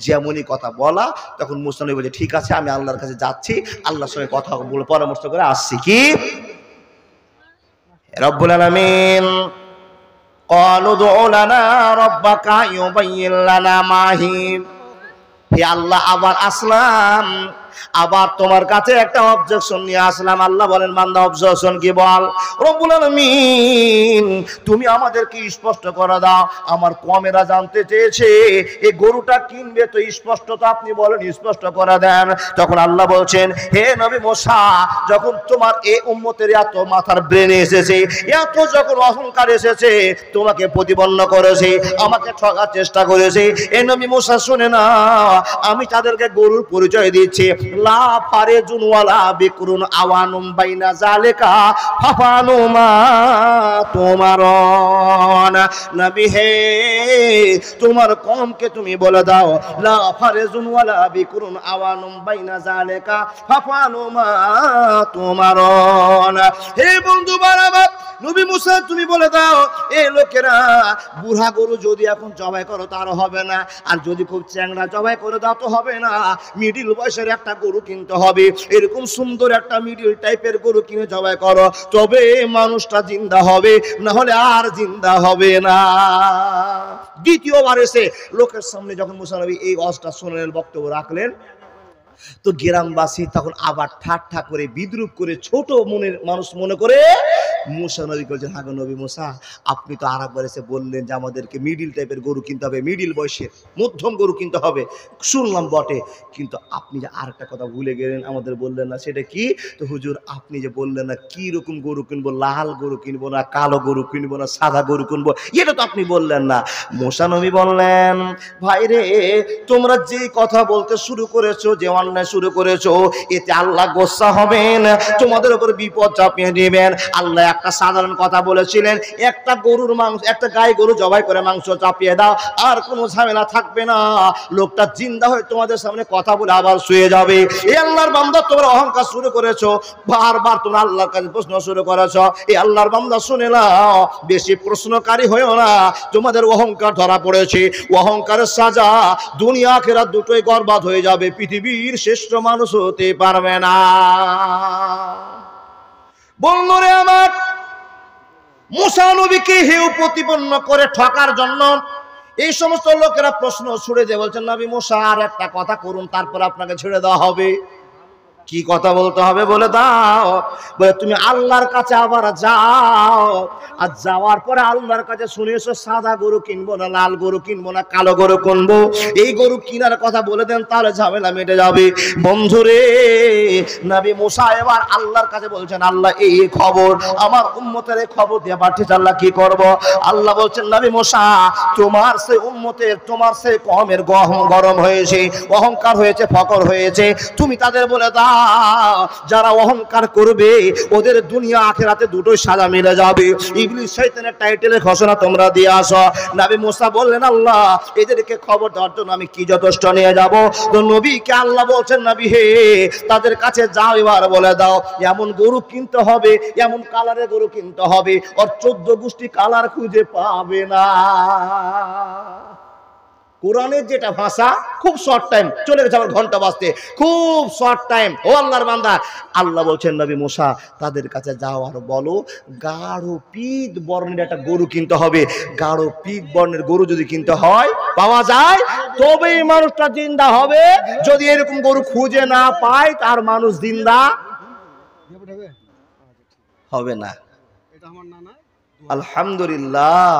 যেমনই কথা বলা, তখন মুসা নবী বলছে ঠিক আছে, আমি আল্লাহর কাছে যাচ্ছি, আল্লাহর সঙ্গে কথা বলে পরামর্শ করে আসছি। কি রব্বুল আলামিন ক্বালু দু'ু লানা রাব্বাকা ইউবাইয়িন লানা মা হি। হে আল্লাহ, আবার আসলাম, আবার তোমার কাছে একটা অবজেকশন নিয়ে আসলাম। আল্লাহ বলেন বান্দা অবজেকশন কি বল? রব্বুল আলামিন তুমি আমাদেরকে স্পষ্ট করে দাও। আমার কমেরা জানতে চেয়েছে এই গরুটা কিনবে, তো স্পষ্ট তো আপনি বলেন, স্পষ্ট করে দেন। তখন আল্লাহ বলছেন হে নবী মুসা, যখন তোমার এই উম্মতের এত মাথার ব্রেনে এসেছে, এত যখন অহংকার এসেছে, তোমাকে প্রতিপন্ন করেছে, আমাকে ঠকার চেষ্টা করেছে, এ নবী মুসা শুনে না, আমি তাদেরকে গরুর পরিচয় দিচ্ছি। লা ফারেজুন ওয়ালা বিকরুন আওয়ানুম বাইনা জালিকা ফাফানুমা তুমারন। নবী হে, তোমার কওমকে তুমি বলে দাও লা ফারেজুন ওয়ালা বিকরুন আওয়ানুম বাইনা জালিকা ফাফানুমা তুমারন। হে বন্ধু বারাবার নবী মুসা তুমি বলে দাও, এই লোকেরা বুড়া গরু যদি এখন জবাই করো তারও হবে না, আর যদি খুব চ্যাংড়া জবাই করে দাও তো হবে না, মিডিল বয়সের একটা গরু কিনতে হবে। এরকম সুন্দর একটা মিডিল টাইপের গরু কিনে জবাই করো, তবে মানুষটা জিন্দা হবে, না হলে আর জিন্দা হবে না। দ্বিতীয়বার এসে লোকের সামনে যখন মুসা নবী এই ওয়াজটা শুনলেন, বক্তব্য রাখলেন, তো গ্রামবাসী তখন আবার ঠাট্টা করে বিদ্রুপ করে ছোট মনের মানুষ মনে করে মুসা নবী বলছেন হ্যাঁ নবী মুসা, আপনি তো আরেকবার এসে বললেন যে আমাদেরকে মিডিল টাইপের গরু কিনতে হবে, মিডিল বয়সের মধ্যম গরু কিনতে হবে, শুনলাম বটে, কিন্তু আপনি যে আরেকটা কথা ভুলে গেলেন, আমাদের বললেন না। সেটা কি? তো হুজুর আপনি যে বললেন না কি রকম গরু কিনবো, লাল গরু কিনবো না কালো গরু কিনবো না সাদা গরু কিনবো, এটা তো আপনি বললেন না। মুসা নবী বললেন ভাই রে, তোমরা যে কথা বলতে শুরু করেছো, যে অন্যায় শুরু করেছো, এতে আল্লাহ গোসা হবেন, তোমাদের উপর বিপদ চাপিয়ে দিবেন। আল্লাহ একটা সাধারণ কথা বলেছিলেন, একটা গরুর মাংস, একটা গাই গরু জবাই করে মাংস চাপিয়ে দাও, আর কোনো ঝামেলা থাকবে না, লোকটা জিন্দা হয়ে তোমাদের সামনে কথা বলে আবার শুয়ে যাবে। এই আল্লাহর বান্দা তোমরা অহংকার শুরু করেছো, বারবার তোমরা আল্লাহর কাছে প্রশ্ন শুরু করেছো। এই আল্লাহর বান্দা শুনে নাও, বেশি প্রশ্নকারী হয়েও না, তোমাদের অহংকার ধরা পড়েছে, অহংকারের সাজা দুনিয়া আখিরাত দুটোই বরবাদ হয়ে যাবে, পৃথিবীর শ্রেষ্ঠ মানুষ হতে পারবে না। বন্ধুরে আমার, মুসা নবীকে হেয় প্রতিপন্ন করে ঠকার জন্য এই সমস্ত লোকেরা প্রশ্ন ছুড়ে দিয়ে বলছেন নবী মুসা আর একটা কথা করুন, তারপর আপনাকে ছেড়ে দেওয়া হবে। কি কথা বলতে হবে বলে দাও? বলে তুমি আল্লাহর কাছে আবার যাও, আর যাওয়ার পরে আল্লাহর কাছে শুনেছো সাদা গরু কিনবো না, লাল গরু কিনবো না, কালো গরু কিনবো, এই গরু কিনার কথা বলে দেন, তাহলে ঝামেলা মিটে যাবে। বন্ধুরে, নবী মুসা এবার আল্লাহর কাছে বলছেন আল্লাহ এই খবর, আমার উম্মতের এই খবর দিয়ে পাঠিয়েছে, আল্লাহ কি করব? আল্লাহ বলছেন নবী মুসা, তোমার সে উম্মতের, তোমার সে কওমের গরম হয়েছে, অহংকার হয়েছে, ফকর হয়েছে, তুমি তাদের বলে দাও যারা অহংকার করবে ওদের দুনিয়া আখিরাতে দুটোই সাজা মিলে যাবে। ইবলিস শয়তানের টাইটেলের ঘোষণা তোমরা দিয়ে আসো। নবী মুসা বললেন আল্লাহ এদেরকে খবর দেওয়ার জন্য আমি কি যথেষ্ট নিয়ে যাব? তো নবীকে আল্লাহ বলছেন নবী হে, তাদের কাছে যাও এবার বলে দাও এমন গরু কিনতে হবে, এমন কালারের গরু কিনতে হবে, ওর 14 গোষ্ঠী কালার খুঁজে পাবে না। কোরআনের যেটা ভাষা, খুব শর্ট টাইম, চলে গেছে আমার ঘন্টা বাজতে, খুব শর্ট টাইম। ও আল্লাহর বান্দা, আল্লাহ বলছেন নবী মুসা তাদের কাছে যাও আর বলো গাঢ় পীত বর্ণের একটা গরু কিনতে হবে। গাঢ় পীত বর্ণের গরু যদি কিনতে হয়, পাওয়া যায়, তবেই মানুষটা জিন্দা হবে। যদি এরকম গরু খুঁজে না পায়, তার মানুষ জিন্দা হবে না। আলহামদুলিল্লাহ,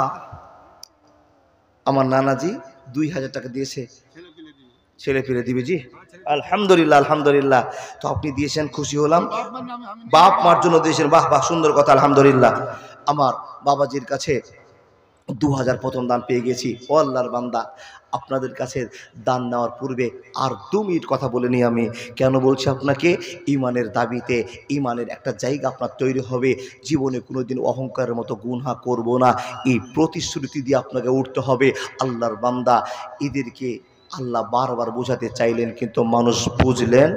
আমার নানাজি 2000 টাকা দিয়েছে, ছেলে ফিরে দিবে। জি আলহামদুলিল্লাহ, আলহামদুলিল্লাহ। তো আপনি দিয়েছেন, খুশি হলাম। বাপ মার জন্য দিয়েছেন, বাহ বাহ, সুন্দর কথা, আলহামদুলিল্লাহ। আমার বাবাজির কাছে 2000 প্রথম দান পেয়ে গেছি। ও আল্লাহর বান্দা, আপনাদের কাছে দান নেওয়ার পূর্বে আর 2 মিনিট কথা বলে নিই। আমি কেন বলছি আপনাকে, ইমানের দাবিতে ইমানের একটা জায়গা আপনার তৈরি হবে। জীবনে কোনোদিন অহংকারের মতো গুনাহ করব না, এই প্রতিশ্রুতি দিয়ে আপনাকে উঠতে হবে। আল্লাহর বান্দা, এদেরকে আল্লাহ বারবার বোঝাতে চাইলেন, কিন্তু মানুষ বুঝলেন,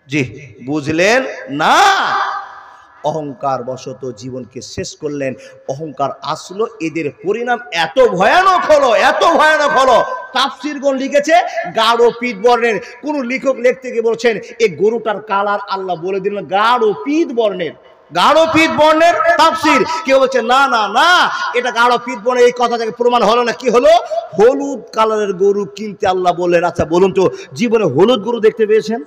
জি বুঝলেন না। অহংকার বশত জীবনকে শেষ করলেন। অহংকার আসলো, এদের পরিণাম এত ভয়ানক হলো, এত ভয়ানক হলো। তাফসীরগণ লিখেছে গাঢ় পীত বর্ণের। কোন লেখক লিখতে গিয়ে বলছেন এই গরুটার কালার আল্লাহ বলে দিলেন গাঢ় পীত বর্ণের। গাঢ় পীত বর্ণের তাফসীর। কেউ বলছে না না না, এটা গাঢ় পীত বর্ণের, এই কথা থেকে প্রমাণ হলো না। কি হলো? হলুদ কালারের গরু কিনতে আল্লাহ বললেন। আচ্ছা বলুন তো, জীবনে হলুদ গরু দেখতে পেয়েছেন?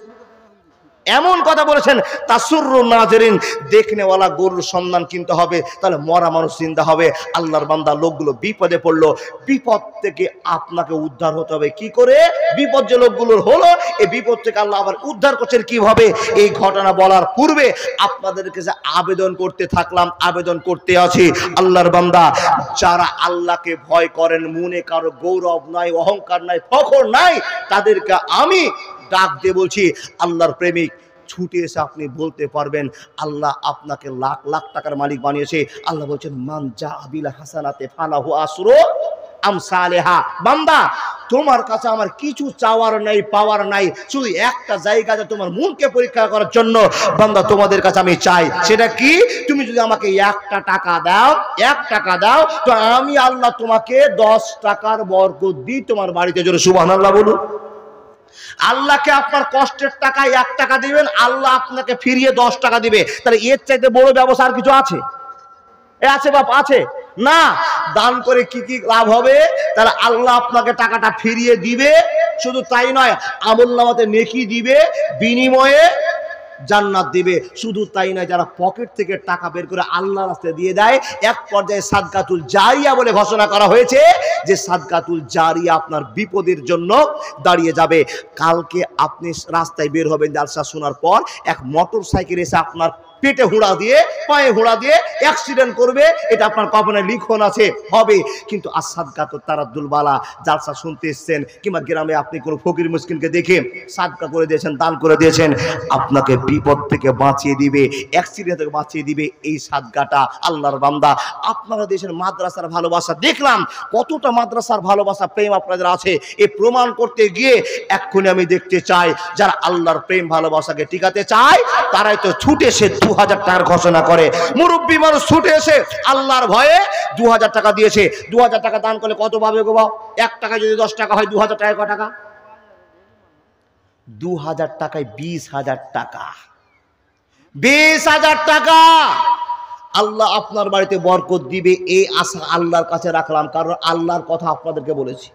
এমন কথা বলেছেন তাসুরুন নাজিরিন, দেখনেওয়ালা গরুর সন্ধান কিনতে হবে, তাহলে মরা মানুষ চিন্তা হবে। আল্লাহর বান্দা, লোকগুলো বিপদে পড়লো, বিপদ থেকে আপনাকে উদ্ধার হতে হবে। কি করে? বিপদ যে লোকগুলোর হলো, এই বিপদ থেকে আল্লাহ আবার উদ্ধার করছেন কিভাবে, এই ঘটনা বলার পূর্বে আপনাদেরকে যে আবেদন করতে থাকলাম, আবেদন করতে আছি। আল্লাহর বান্দা, যারা আল্লাহকে ভয় করেন, মনে কারো গৌরব নাই, অহংকার নাই, ফখর নাই, তাদেরকে আমি ডাক দিয়ে বলছি, আল্লাহর প্রেমিক, ছুটে এসে আপনি বলতে পারবেন আল্লাহ আপনাকে লাখ লাখ টাকার মালিক বানিয়েছে। আল্লাহ বলছেন মান জাআ বিল হাসানাতি ফালাহু আসরু আমসালিহা। বান্দা, তোমার কাছে আমার কিছু চাওয়ার নাই, পাওয়ার নাই, শুধু একটা জায়গাতে তোমার মনকে পরীক্ষা করার জন্য বান্দা তোমাদের কাছে আমি চাই। সেটা কি? তুমি যদি আমাকে 1 টাকা দাও, 1 টাকা দাও, তো আমি আল্লাহ তোমাকে 10 টাকার বরকত দিই তোমার বাড়িতে। জোরে সুবহানাল্লাহ বলুন। আল্লাহকে আপনার কষ্টের টাকায় 1 টাকা দিবেন, আল্লাহ আপনাকে ফিরিয়ে 10 টাকা দিবে। তাহলে এর চাইতে বড় ব্যবসা আর কিছু আছে? আছে বাপ, আছে না? দান করে কি কি লাভ হবে? তাহলে আল্লাহ আপনাকে টাকাটা ফিরিয়ে দিবে। শুধু তাই নয়, আমলনামাতে নেকি দিবে, বিনিময়ে জান্নাত দিবে। শুধু তাই নয়, যারা পকেট থেকে টাকা বের করে আল্লাহর রাস্তায় দিয়ে দেয়, এক পর্যায়ে সাদকাতুল জারিয়া বলে ঘোষণা করা হয়েছে যে সাদকাতুল জারিয়া আপনার বিপদের জন্য দাঁড়িয়ে যাবে। কালকে আপনি রাস্তায় বের হবেন, জালসা শোনার পর এক মোটর সাইকেল এসে আপনার পেটে হুড়া দিয়ে, পায়ে হুড়া দিয়ে অ্যাক্সিডেন্ট করবে, এটা আপনার কপালে লিখন আছে, হবে। কিন্তু আসাদকাতুত তারাদ্দুল বালা, জালসা শুনতে এসেছেন, কিংবা গ্রামে আপনি কোনো ফকির মিসকিনকে দেখে সাদকা করে দিয়েছেন, দান করে দিয়েছেন, আপনাকে বিপদ থেকে বাঁচিয়ে দিবে, অ্যাক্সিডেন্ট থেকে বাঁচিয়ে দিবে এই সাদকাটা। আল্লাহর বান্দা, আপনারা দেশের মাদ্রাসার ভালোবাসা দেখলাম, কতটা মাদ্রাসার ভালোবাসা প্রেম আপনাদের আছে, এই প্রমাণ করতে গিয়ে এক্ষুনি আমি দেখতে চাই যারা আল্লাহর প্রেম ভালোবাসাকে টিকাতে চায়, তারাই তো ছুটে এসে 2000 টাকার ঘোষণা করে। মুরব্বী মানুষ ছুটে এসে আল্লাহর ভয়ে 2000 টাকা দিয়েছে। 2000 টাকা দান করলে কত পাবে গো বাবা? 1 টাকা যদি 10 টাকা হয়, 2000 টাকায় কত টাকা? 2000 টাকায় 20,000 টাকা, 20,000 টাকা আল্লাহ আপনার বাড়িতে বরকত দিবে, এই আশা আল্লাহর কাছে রাখলাম, কারণ আল্লাহর কথা আপনাদেরকে বলেছি।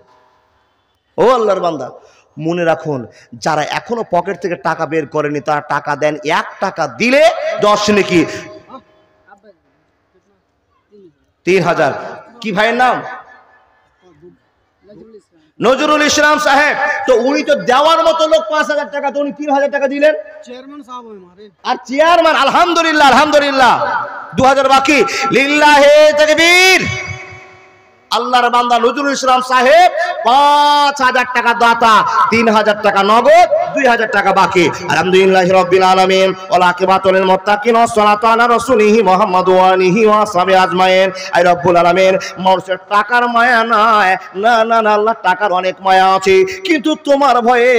ও আল্লাহর বান্দা, মনে রাখুন, যারা এখনো পকেট থেকে টাকা বের করেনি তারা টাকা দেন। 1 টাকা দিলে 10 নেকি, 3000। কি ভাইয়ের নাম? নজরুল ইসলাম সাহেব। তো উনি তো দেওয়ার মতো লোক, 5,000 টাকা, তো উনি 3,000 টাকা দিলেন। চেয়ারম্যান সাহেব আর চেয়ারম্যান, আলহামদুলিল্লাহ আলহামদুলিল্লাহ, 2000 বাকি। লিল্লাহে তাকবীর। আল্লাহর বান্দা নজরুল ইসলাম সাহেব 5,000 টাকা দাতা, 3,000 টাকা নগদ, 2,000 টাকা বাকি। আলহামদুলিল্লাহি রাব্বিল আলামিন, ওয়াল আকিবাতুল লিল মুত্তাকিন, ওয়াসসালাতু আলা রাসূলিহি মুহাম্মাদু ওয়া আলিহি ওয়া সাহবিহি আজমাইন। আই রব্বুল আলামিন, মানুষের টাকার মায়া নাই, না না না, আল্লাহ টাকার অনেক মায়া আছে, কিন্তু তোমার ভয়ে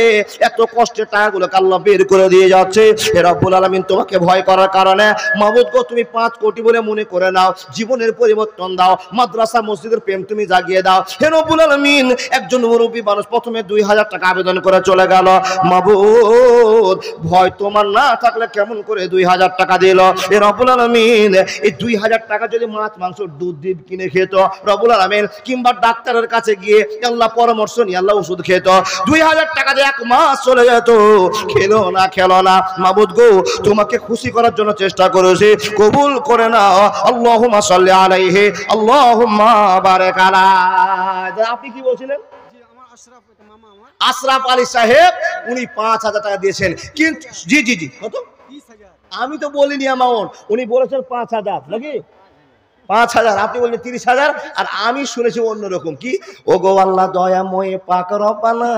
এত কষ্টের টাকাগুলোকে আল্লাহ বের করে দিয়ে যাচ্ছে। হে রব্বুল আলামিন, তোমাকে ভয় করার কারণে মাবুদ গো, তুমি 5 কোটি বলে মনে করে নাও, জীবনের পরিবর্তন দাও, মাদ্রাসা মসজিদের প্রেম তুমি জাগিয়ে দাও। হে রব্বুল আলামিন, একজন মুরব্বী মানুষ প্রথমে 2000 টাকা আবেদন করে চলে গেল। মাবুদ, ভয় তোমার না থাকলে কেমন করে 2000 টাকা দিল? হে রব্বুল আলামিন, এই 2000 টাকা যদি মাছ মাংস দুধ ডিম কিনে খেত রব্বুল আলামিন, কিংবা ডাক্তারের কাছে গিয়ে আল্লাহ পরামর্শ নিয়ে আল্লাহ ওষুধ খেত, 2000 টাকা দিয়ে 1 মাস চলে যেত, খেলো না। মাবুদ গো, তোমাকে খুশি করার জন্য চেষ্টা করেছি, কবুল করে নাও। আল্লাহুম্মা সাল্লি আলাইহি, আল্লাহুম্মা বারিক আলাইহি। আপনি কি বলছিলেন? আশরাফ আলী সাহেব, উনি 5,000 টাকা দিয়েছেন, কিন্তু জি জি জি, কত? আমি তো বলিনি অ্যামাউন্ট, উনি বলেছেন 5,000 নাকি 5,000, আপনি বললেন 30,000, আর আমি শুনেছি অন্যরকম। কি, ও গো আল্লাহ দয়াময় পাক রব্বানা,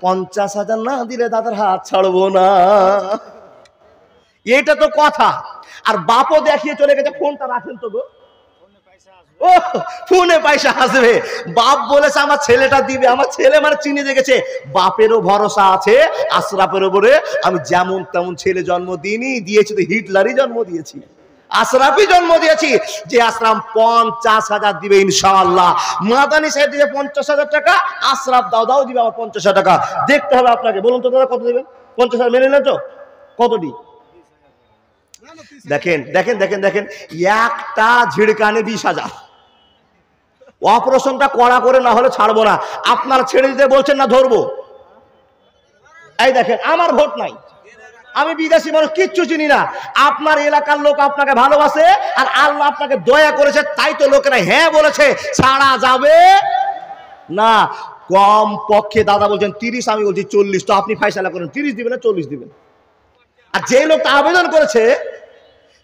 50,000 না দিলে দাদার হাত ছাড়বো না। এটা তো কথা। আর বাপও দেখিয়ে চলে গেছে, ফোনটা রাখেন তো গো, ও ফোনে পয়সা আসবে। বাপ বলেছে আমার ছেলেটা দিবে, আমার ছেলে মানে চিনে দেখেছে, বাপেরও ভরসা আছে আশরাফের উপরে। আমি যেমন তেমন ছেলে জন্ম দিইনি, দিয়েছি তো হিটলারই জন্ম দিয়েছি, আশরাফই জন্ম দিয়েছি। যে আশরাফ 50,000 দিবে ইনশাআল্লাহ। মাদানী সাহেব দিবে 50,000 টাকা, আশরাফ দাও দিবে আমার 50,000 টাকা। দেখতে হবে আপনাকে, বলুন তো দাদা কত দেবেন? 50,000 মেনে নেন তো? কতটি? দেখেন দেখেন দেখেন দেখেন, একটা ঝিড়কানে 20,000। অপারেশনটা করা করে না হলে ছাড়বো না। আপনারা ছেড়ে দিতে বলছেন না, ধরবো। এই দেখেন, আমার ভোট নাই, আমি বিদেশি মানুষ, কিচ্ছু চিনি না। আপনার এলাকার লোক আপনাকে ভালোবাসে, আর আল্লাহ আপনাকে দয়া করেছে, তাই তো লোকেরা হ্যাঁ বলেছে, ছাড়া যাবে না। কম পক্ষে দাদা বলছেন 30, আমি বলছি 40। তো আপনি ফয়সালা করেন, 30 দিবেন না 40 দিবেন? আর যে লোকটা আবেদন করেছে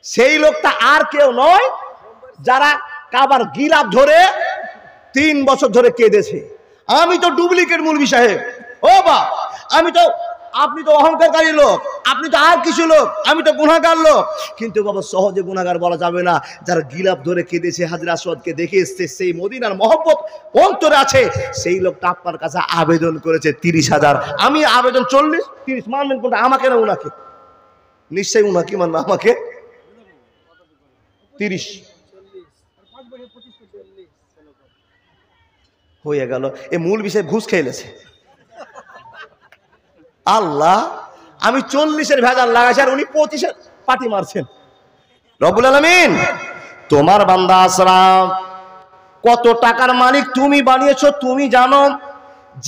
সেই লোকটা আর কেউ নয়, যারা কাবার গিলাপ ধরে 3 বছর ধরে কেঁদেছে। আমি তো ডুপ্লিকেট মৌলভী সাহেব, ও বা আমি তো, আপনি তো অহংকারী লোক, আপনি তো আর কিছু লোক, আমি তো গুনাহগার লোক। কিন্তু বাবা সহজে গুনাহগার বলা যাবে না। যারা গিলাপ ধরে কেঁদেছে, হাজরা আসওয়াদকে দেখে এসছে, সেই মদিনার মহব্বত অন্তরে আছে, সেই লোকটা আপনার কাছে আবেদন করেছে 30,000। আমি আবেদন 40, 30 মানবেন কোনটা? আমাকে না উনাকে? নিশ্চয়ই উনাকে মানবে, আমাকে 30 হয়ে গেল। এ মূল বিষয় ঘুষ খেয়েছে আল্লাহ। আমি 40-এর ভেজাল লাগাইছি, আর উনি 25-এর পাটি মারছেন। রব্বুল আলামিন, তোমার বান্দা আশরাফ কত টাকার মালিক তুমি বানিয়েছো তুমি জানো।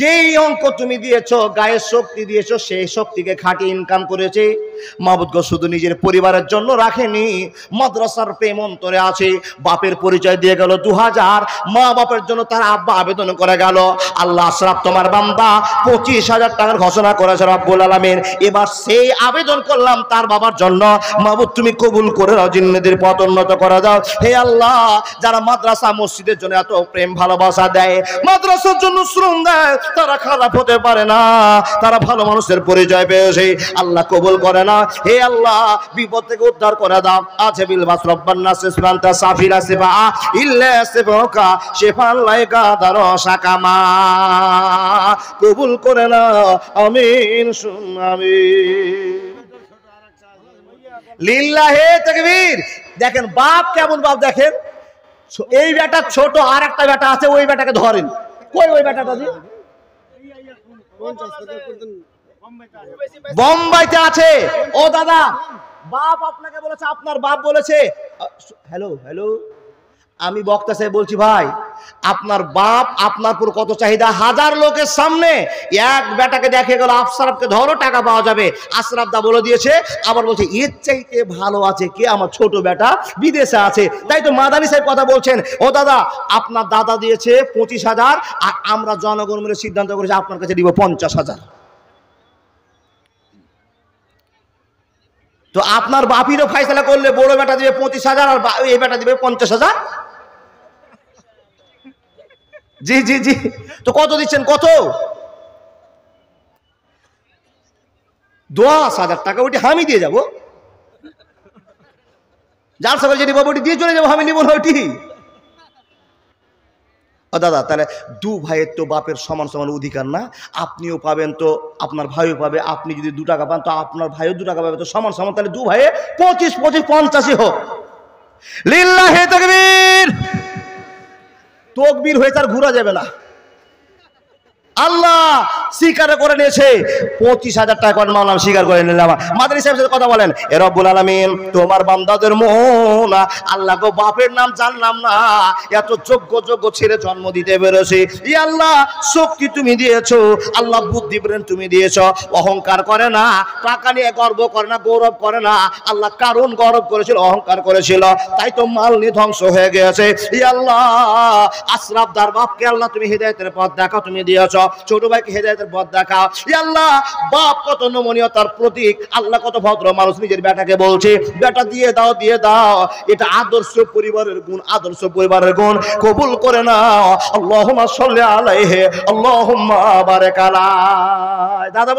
যেই অঙ্ক তুমি দিয়েছো, গায়ের শক্তি দিয়েছো, সেই শক্তিকে খাটিয়ে ইনকাম করেছে। মাবুদ গো, শুধু নিজের পরিবারের জন্য রাখেনি, মাদ্রাসার প্রেম অন্তরে আছে। বাপের পরিচয় দিয়ে গেল 2000, মা বাপের জন্য তার আব্বা আবেদন করে গেল। আল্লাহ আশরাফ তোমার বান্দা 25,000 টাকার ঘোষণা করেছে রব্বুল আলামিন। এবার সেই আবেদন করলাম তার বাবার জন্য, মাবুদ তুমি কবুল করে দাও, জিন্নাতের পথ উন্নত করে দাও। হে আল্লাহ, যারা মাদ্রাসা মসজিদের জন্য এত প্রেম ভালোবাসা দেয়, মাদ্রাসার জন্য শ্রম দেয়, তারা খারাপ হতে পারে না, তারা ভালো মানুষের পরিচয় পেয়েছে। আল্লাহ কবুল করে না। হে আল্লাহ, বিপদ থেকে উদ্ধার করে দাও। আছে বিল বাস রব্বান নাস ইসলামতা সাফিরা সিফা ইল্লা সিফাকা শিফান লাইকা দারসাকামা, কবুল করে না, আমিন আমিন। লিল্লাহে তাকবীর। দেখেন বাপ কেমন বাপ, দেখেন এই বেটা ছোট, আর একটা বেটা আছে, ওই বেটাকে ধরেন। কই ওই বেটাটা? যে বোম্বাইতে আছে। ও দাদা, বাপ আপনাকে বলেছে, আপনার বাপ বলেছে। হ্যালো হ্যালো, আমি বক্তা সাহেব বলছি, ভাই আপনার বাপ আপনার পুরো কত চাহিদা। 1000 লোকের সামনে এক বেটাকে দেখে গেল, আশরাফকে ধরো টাকা পাওয়া যাবে। আশরাফ দা বলে দিয়েছে, আবার বলছে এর চাইতে ভালো আছে কে, আমার ছোট বেটা বিদেশে আছে। তাই তো মাদানী সাহেব কথা বলছেন। ও দাদা, আপনার দাদা দিয়েছে 25,000, আর আমরা জনগণ মিলে সিদ্ধান্ত করেছি আপনার কাছে দিব 50,000। তো আপনার বাপিরও ফয়সালা করলে বড় বেটা দিবে 25,000, আর এই বেটা দিবে 50,000। জি জি জি। তো কত দিচ্ছেন? কত? 10,000 টাকা। ওইটি আমি দিয়ে যাবো, যার সকাল যেটি বাবু ওটি দিয়ে চলে যাবো, আমি নিব না ওইটি। ও দাদা, তাহলে 2 ভাইয়ের তো বাপের সমান সমান অধিকার না? আপনিও পাবেন তো আপনার ভাইও পাবে। আপনি যদি 2 টাকা পান তো আপনার ভাইও 2 টাকা পাবে, তো সমান সমান। তাহলে 2 ভাইয়ে 25 25 50 হোক। লিল্লাহে তাকবীর। তকবীর হয়ে তার ঘোরা যাবে না। আল্লাহ স্বীকার করে নিয়েছে। 25,000 টাকা করে মাওলানা স্বীকার করে নিলাম। মাদানী সাহেবের সাথে কথা বলেন। এ রব্বুল আলামিন, তোমার বান্দাদের মন, আল্লাহ গো বাপের নাম জানলাম না, এত যোগ্য যোগ্য ছেলে জন্ম দিতে পেরেছে। ই আল্লাহ, শক্তি তুমি দিয়েছো, আল্লাহ বুদ্ধি ব্রেন তুমি দিয়েছো। অহংকার করে না, টাকা নিয়ে গর্ব করে না, গৌরব করে না। আল্লাহ কারণ গৌরব করেছিল, অহংকার করেছিল, তাই তো মাল নিয়ে ধ্বংস হয়ে গেছে। ই আল্লাহ, আশরাফ দার বাপকে আল্লাহ তুমি হিদায়াতের পথ দেখা তুমি দিয়েছো। ছোট ভাইকে হেদায়েতের পথ দেখাও। ইয়া আল্লাহ, বাপ কত নমনীয়তার প্রতীক, আল্লাহ কত ভদ্র মানুষ, নিজের বেটাকে বলছে বেটা দিয়ে দাও দিয়ে দাও। এটা আদর্শ পরিবারের গুণ, আদর্শ পরিবারের গুণ কবুল করে নাও। আল্লাহুম্মা সাল্লি আলাইহি, আল্লাহুম্মা বারিক আলাইহি। দাদা